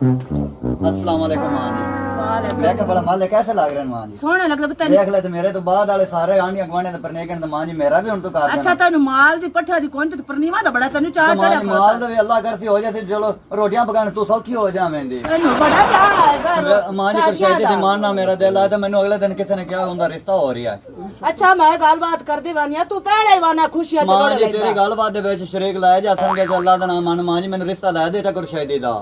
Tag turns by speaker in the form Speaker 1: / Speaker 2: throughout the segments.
Speaker 1: अस्सलाम वालेकुम मां जी। देख भला माले कैसे लग रहे हैं मां जी?
Speaker 2: सोहने लग पता
Speaker 1: देख ले ते मेरे तो बाद वाले सारे आंडियां गुआंढियां ते परनेकन ते मां जी मेरा भी हुन तो कर
Speaker 2: अच्छा तेन माल दी पट्ठा दी कौन ते परनीवा दा बड़ा तेन चाह
Speaker 1: मां
Speaker 2: चढ़ा
Speaker 1: जी माल तो भी अल्लाह कर सी हो जाए चलो रोटियां पकाने तू सौखी हो जावेंदी।
Speaker 2: तेन बड़ा चाह आएगा
Speaker 1: मां जी कुछ शायद दी मान ना मेरा दिल आया तो मैंने अगले दिन किसी ने कहा उनका रिश्ता हो रहा है।
Speaker 2: अच्छा मैं गलबात कर दी वानिया तू पहले वाना खुशियां
Speaker 1: मां जी तेरी गलबात दे विच शरीक लाए जा संगे ते अल्लाह दा नाम मान मां जी मैनू रिश्ता ला दे ता कुछ शायद दा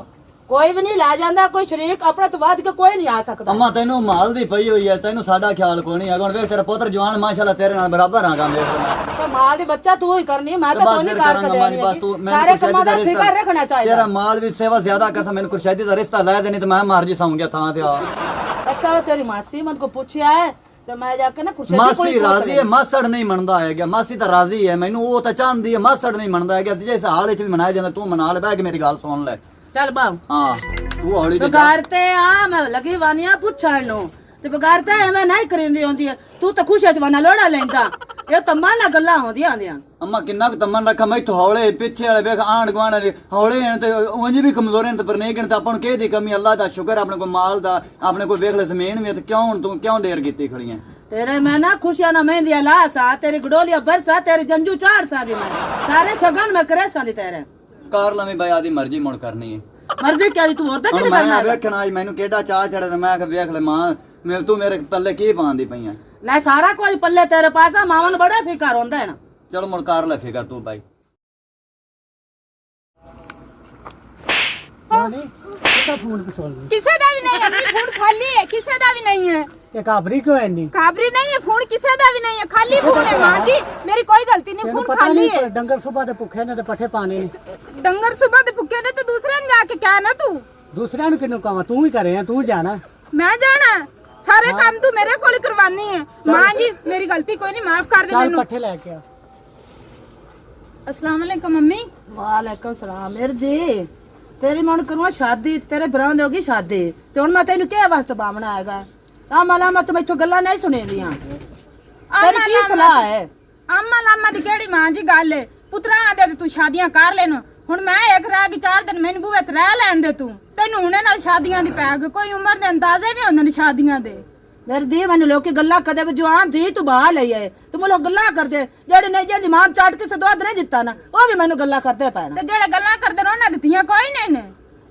Speaker 2: कोई भी नहीं ला जांदा कोई शरीक अपना तो वाद के कोई नहीं आ सकता।
Speaker 1: अम्मा तेनू माल दी पई हुई है तेनू साडा ख्याल कोई नहीं है हुन वेख तेरा पुत्र जवान माशाल्लाह तेरे नाल बराबर हां काम
Speaker 2: तो माल दी बच्चा तू ही करनी मैं तो नहीं कर सकदी। सारे कमां दा फिकर रखना चाहिए।
Speaker 1: तेरा माल भी सेवा ज्यादा कर मैंने कुरशैदी दा रिश्ता ला देनी तो मैं मार जी सौं गया थां ते आ।
Speaker 2: अच्छा तेरी मासी मन को पूछया है तो मैं जाके ना कुछ
Speaker 1: मासी राजी है मासड़ नहीं मनदा है क्या मासी तो राजी है मैनू वो तो चाहती है मासड़ नहीं मनदा है क्या जिस हाल विच भी मनाया जांदा तू मना ले बैठ के मेरी गल सुन ले
Speaker 2: चल बाऊ
Speaker 1: हां तू हौली
Speaker 2: तो गारते आ मैं लगी वानिया पुछण नु ते बगारते मैं नहीं करिंदी होंदी है तू तो खुश जवाना लोड़ा लेंदा ये तमाना गल्ला होंदी आंदियां।
Speaker 1: अम्मा किन्ना क तमन रखा मैं तो हौले पीछे वाले वेख आंड गुआंढ हौले हैं ते उंज भी कमजोर हैं ते पर नहीं गिनता अपन के दी कमी अल्लाह दा शुक्र अपने को माल दा अपने को वेख ले जमीन में ते क्यों तू क्यों देर कीती खड़ी है
Speaker 2: तेरे मैं ना खुशियां ना मेहंदिया ला सा तेरी गडोलिया बरसा तेरी जंजू चाड़ सा दी मैं सारे सगन में करे सा दी तेरे
Speaker 1: कार लमी भाई आदी मर्जी मुड़ करनी है
Speaker 2: मर्जी क्या तू और तक
Speaker 1: मैं वेखना आज मैनू केडा चाह चढ़े ते मैं वेख ले मां मेरे तू मेरे पल्ले की पांदी पईयां
Speaker 2: ले सारा कोई पल्ले तेरे पास है मावन बड़ा फिकर होंदा है ना
Speaker 1: चल मुड़ कर ले फिकर तू भाई
Speaker 3: किसे दा भी नहीं अपनी फोन खाली है किसे दा भी नहीं है
Speaker 4: ये काबरी क्यों है नहीं
Speaker 3: काबरी नहीं है फोन किसे दा भी नहीं है खाली फोन है मां जी मेरी कोई गलती नहीं फोन खाली है
Speaker 4: डंगर सुबह दे भुखे ने ते पठे पाने ने
Speaker 3: डंगर सुबह दे भुखे ने तो दूसरे ने जाके क्या ना तू
Speaker 4: दूसरे नु किनु कहां तू ही करे है तू जाना
Speaker 3: मैं जाना सारे काम तू मेरे कोल करवानी है मां जी मेरी गलती कोई नहीं माफ कर दे
Speaker 4: चल
Speaker 3: मेनू
Speaker 4: पठे लेके आ
Speaker 3: अस्सलाम वालेकुम मम्मी
Speaker 2: वालेकुम सलाम मेरे जी तेरी मन करूँ शादी तेरे भरा दी होगी शादी ते हुन मैं तेनू के वास्ते बामना आएगा आ मला मत मैथों गल्ला नहीं सुनेंदियां तेरी की सलाह है
Speaker 3: अम्मा लामा दी केड़ी मां जी गल है पुत्रा आदे तू शादियां कर लेन हुन मैं एक रह गई 4 दिन मैनू बुए ते रह लैन दे तू तेनू हुणे नाल शादियां दी पैग कोई उम्र दे अंदाजे भी होंदे ने शादियां दे
Speaker 2: मेरे दी मैनू लोग गल्ला कदे भी जवान थी तू बहा लई है तू मुझे गल्ला कर दे जेड़े नहीं जे दिमाग चाट के सदोद नहीं दिता ना वो भी मैनू गल्ला करते पैना
Speaker 3: ते जेड़े गल्लां करदे ने उन्हां दित्तियां कोई नहीं ने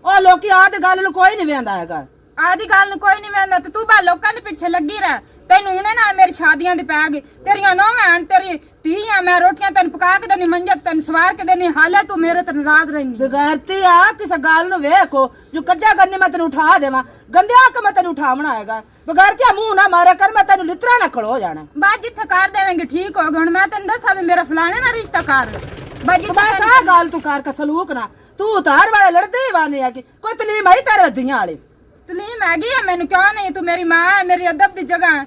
Speaker 2: ओ लोकी आद गल नु कोई नहीं वेंदा हैगा
Speaker 3: आदि गल कोई नहीं वेंदा ते तू बा लोकां दे पिछे लगी रह तेनू हुणे नाल मेरी शादियां दी पैग तेरियां नौवां तेरी धीयां मैं रोटियां तैनू पका के देनी मंजर तैनू सवार के देनी हाले तू मेरे ते नाराज रहनी
Speaker 2: बगैरती आ किस गल नु वेखो जो कज्जा करने मैं तेनू उठा देवा गंदे आके मैं तेनू उठावना आएगा बगैरती मुंह ना मारे कर मैं तेनू लितरा ना खड़ो जाना
Speaker 3: बात जिथे कर देवेंगे ठीक हो गया हुण मैं तेनू दसा भी मेरा फलाने ना रिश्ता कर बाजी
Speaker 2: बस आ गल तू कर का सलूक ना तू तार वाले लड़दे ही वाने है कि कोई तलीम आई तेरे दियां वाली
Speaker 3: तलीम हैगी है मैनू क्यों नहीं तू मेरी मां है मेरी अदब दी जगह है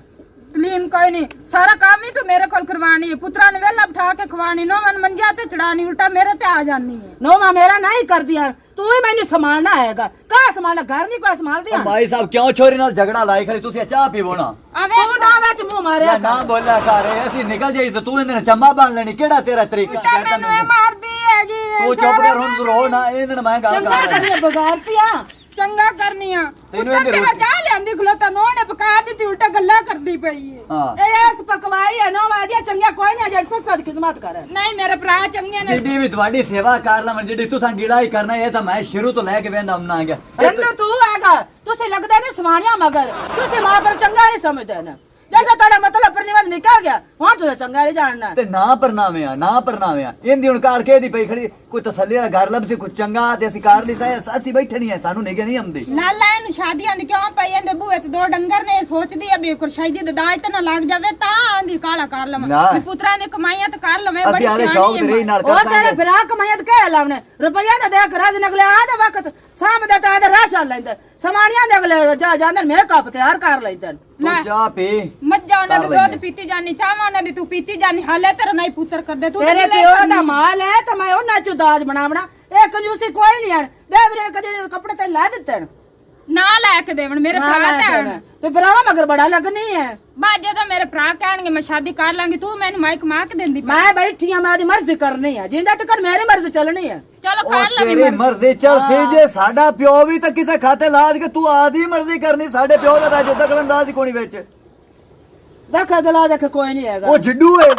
Speaker 3: तलीम कोई नहीं सारा काम ही तू मेरे कोल करवानी है पुत्रा ने वेला बिठा के खवानी नौवन मंजा ते चढ़ानी उल्टा मेरे ते आ जानी है
Speaker 2: नौवा मेरा नहीं कर दिया तू ही मैनू संभालना हैगा कहां संभालना घर नहीं कोई संभाल दिया
Speaker 1: भाई साहब क्यों छोरी नाल झगड़ा लाई खड़ी तुसी चाह पीवो ना
Speaker 3: आवे
Speaker 2: तू ना विच मुंह मारे
Speaker 1: ना बोला कर ऐसी निकल जाई तो तू इन्हें चम्मा बांध लेनी केड़ा तेरा तरीका शिकायत
Speaker 3: मैनू मार दी हैगी
Speaker 1: तू चुप कर हुन रो ना इन्हें मैं गल
Speaker 2: चंगा
Speaker 1: कर
Speaker 2: करिए बगैरतियां
Speaker 3: चंगा करनिया
Speaker 1: तेनू
Speaker 3: पुत्रा
Speaker 1: इहदे
Speaker 3: तेरा चाह लेंदी खलोता नोह ने पका दी उल्टा गल्ला करदी पई है
Speaker 1: हां
Speaker 2: एस पकवाई है नौवा आडिया चंगा कोई नहीं जड़ सद खिदमत करे
Speaker 3: नहीं मेरे भरा चंगे ने
Speaker 1: जिड्डी भी ਤੁਹਾਡੀ सेवा कर ला जिड्डी तुसां गिला ही करना ये तो मैं शुरू तो लेके वेंदा हमना आ गया
Speaker 2: रन्नू तू हैगा तुसे लगदा नहीं सवाणिया मगर तुसे मां पर चंगा नहीं समझदे ना जैसा तेरा मतलब परनिवल निकल गया वहां तुझे चंगा नहीं जानना
Speaker 1: ते ना परनावे इंदी हुन कार के दी पई खड़ी कोई तसल्ली दा घर लब से कुछ चंगा ते ਅਸੀਂ कार ली ਅਸੀਂ बैठनी है सानू निगे नहीं आंदी
Speaker 3: नाला इन शादियां दे क्यों पई एंदे बूए ते दो डंगर ने सोचदी है बे कुरशाई दे दाज ते ना लग जावे ता आंदी काला कर लवा पुत्रा ने कमाईया ते कर लवे बड़ी
Speaker 1: ਅਸੀਂ ਆਲੇ ਸ਼ੌਕ ਤੇ ਰਹੀ ਨਾਲ
Speaker 2: ओ
Speaker 1: कर
Speaker 2: तेरे फिरा कमाईत के लावने रुपया तो देख राज नगले आ दे वक्त शाम दे ता दे राशन लेंदे समानिया दे अगले जा जांदे मेकअप तैयार कर लेंदे
Speaker 1: तू चाह पी
Speaker 3: मज्जा उन्हां दे दूध पीती जानी चावा उन्हां दी तू पीती जानी हाले तेरा नहीं पुत्र कर दे तू
Speaker 2: तेरे प्यो दा माल है तो मैं ओना चो दाज बनावना ए कंजूसी कोई नहीं है देवरे कदे कपड़े ते ला दित्ते
Speaker 3: ना लेके देवन मेरे भरा ते
Speaker 2: तो भरावा मगर बड़ा लगनी है
Speaker 3: बाजे तो मेरे भरा कहणगे मैं शादी कर लांगी तू मैनू माइक मां के देंदी
Speaker 2: मैं बैठी हां मैं दी मर्जी करनी है जिंदा तक मेरी मर्जी चलनी है
Speaker 3: ਚਲੋ
Speaker 1: ਉਹ
Speaker 3: ਕਰ ਲੈ
Speaker 1: ਤੇਰੀ ਮਰਜ਼ੀ ਚੱਲ ਸੀ ਜੇ ਸਾਡਾ ਪਿਓ ਵੀ ਤਾਂ ਕਿਸੇ ਖਾਤੇ ਲਾਦ ਕੇ ਤੂੰ ਆਦੀ ਮਰਜ਼ੀ ਕਰਨੀ ਸਾਡੇ ਪਿਓ ਦਾ ਰਾਜ ਦਖਲ ਅੰਦਾਜ਼ ਕੋਣੀ ਵਿੱਚ
Speaker 2: ਦੇਖ ਦਲਾ ਦੇਖ ਕੋਈ ਨਹੀਂ ਹੈਗਾ
Speaker 1: ਉਹ ਜਿੱਡੂ ਏ